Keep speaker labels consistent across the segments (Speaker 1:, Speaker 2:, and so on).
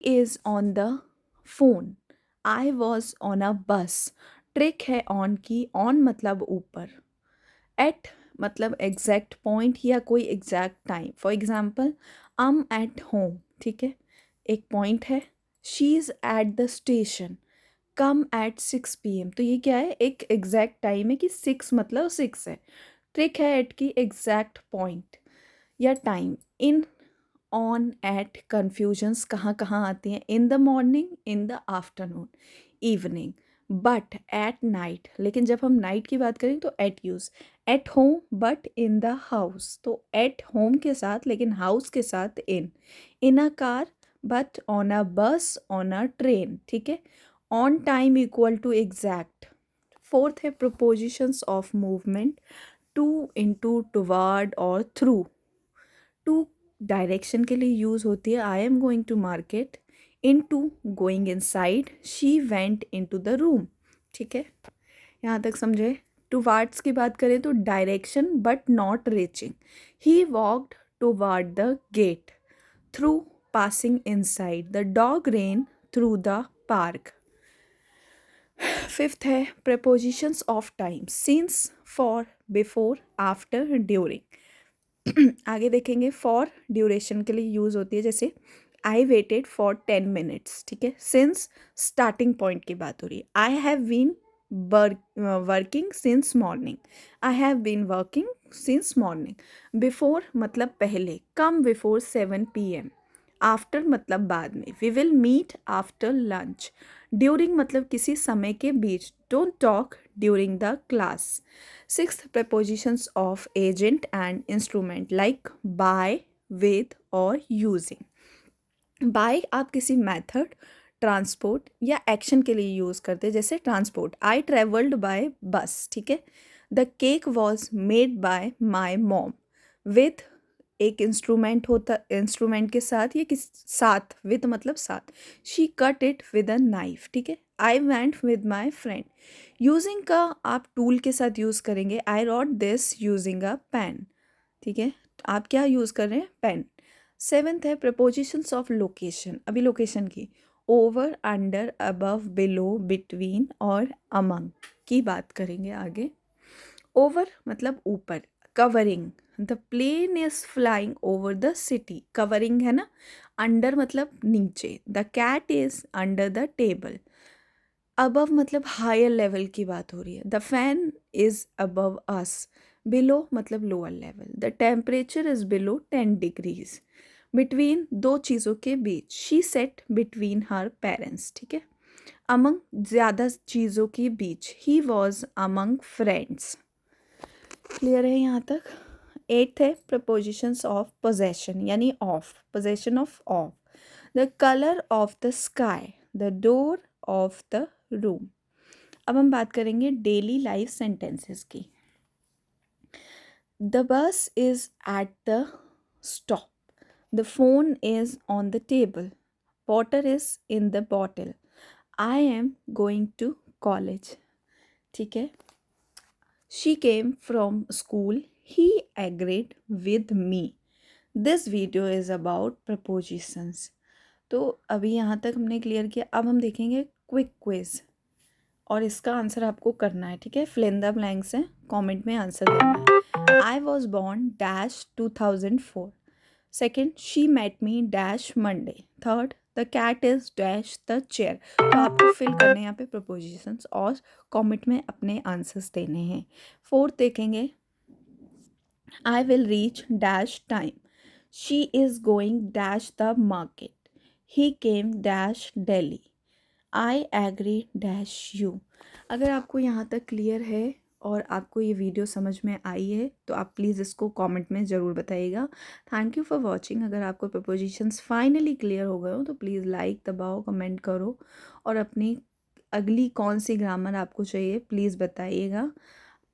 Speaker 1: Is on the phone, I was on a बस। Trick है on की, on मतलब ऊपर, एट मतलब एग्जैक्ट पॉइंट या कोई exact time. For example am at home, ठीक है, एक पॉइंट है। She is at the station, come at 6 PM। तो ये क्या है, एक एग्जैक्ट टाइम है कि 6 मतलब 6 है। ट्रिक है एट की एग्जैक्ट पॉइंट या time. In, on, at confusions कहाँ कहाँ आती हैं? In the morning, in the afternoon, evening, but at night. लेकिन जब हम नाइट की बात करें तो at use. At home but in the house, तो एट होम के साथ लेकिन हाउस के साथ in a car but on a bus, on a train, ठीक है। On time equal to exact. Fourth है prepositions of movement, to, into, toward और थ्रू। टू डायरेक्शन के लिए यूज़ होती है, I am going to market. Into going inside, she went into the room, ठीक है, यहाँ तक समझे। टुवार्ड्स की बात करें तो direction but not reaching, he walked toward the gate. Through passing inside, the dog ran through the park. Fifth है prepositions of time, since, for, before, after, during. आगे देखेंगे फॉर ड्यूरेशन के लिए यूज़ होती है, जैसे आई वेटेड फॉर 10 मिनट्स, ठीक है। सिंस स्टार्टिंग पॉइंट की बात हो रही है। I have been working since morning, I have been working since morning. Before मतलब पहले, कम बिफोर 7 PM। आफ्टर मतलब बाद में, we will meet after lunch. During मतलब किसी समय के बीच, don't talk during the class. Sixth prepositions of agent and instrument like by, with और यूजिंग। बाय आप किसी मेथड, ट्रांसपोर्ट या एक्शन के लिए यूज़ करते हैं, जैसे transport, I travelled by bus, ठीक है। The cake was made by my mom. With एक इंस्ट्रूमेंट होता, इंस्ट्रूमेंट के साथ या किस साथ, विद मतलब साथ। She cut it with a knife, ठीक है। I went with my friend. Using का आप टूल के साथ यूज़ करेंगे, I wrote this using a pen, ठीक है। आप क्या यूज़ कर रहे हैं, पेन। सेवेंथ है प्रपोजिशंस ऑफ लोकेशन, अभी लोकेशन की, over, under, above, below, between और अमंग की बात करेंगे आगे। ओवर मतलब ऊपर, covering, the plane is flying over the city, covering है ना। अंडर मतलब नीचे, the cat is under the table. Above मतलब हायर लेवल की बात हो रही है, the fan is above us. Below मतलब lower level, the temperature is below 10 degrees. Between दो चीज़ों के बीच, she sat between her parents, ठीक है। अमंग ज़्यादा चीज़ों के बीच, he was among friends. Clear है यहाँ तक। एट्थ है प्रपोजिशंस ऑफ पोजेशन यानी of, possession of. The colour of the sky, the door of the room. अब हम बात करेंगे डेली लाइफ सेंटेंसेस की। The bus is at the stop, the phone is on the table, water is in the bottle, I am going to college, ठीक है। She came from school, he agreed with me. This video is about propositions. तो अभी यहाँ तक हमने clear किया। अब हम देखेंगे क्विक क्विज और इसका आंसर आपको करना है, ठीक है। फिल इन द ब्लैंक्स हैं, कमेंट में आंसर देना है। I was born dash 2004। Second, she met me dash Monday. Third, the cat is dash the chair. तो आपको फिल करने हैं यहाँ पे प्रपोजिशंस और कमेंट में अपने आंसर्स देने हैं। फोर्थ देखेंगे, I will reach dash time, she is going dash the market, he came dash daily, I agree dash you. अगर आपको यहाँ तक क्लियर है और आपको ये वीडियो समझ में आई है तो आप प्लीज़ इसको कमेंट में ज़रूर बताइएगा। Thank you for watching. अगर आपको प्रपोजिशंस फाइनली क्लियर हो गए हो तो प्लीज़ लाइक दबाओ, कमेंट करो और अपनी अगली कौन सी ग्रामर आपको चाहिए प्लीज़ बताइएगा।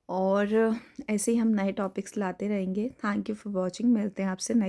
Speaker 1: और ऐसे ही हम नए टॉपिक्स लाते रहेंगे। Thank you for watching. मिलते हैं आपसे नई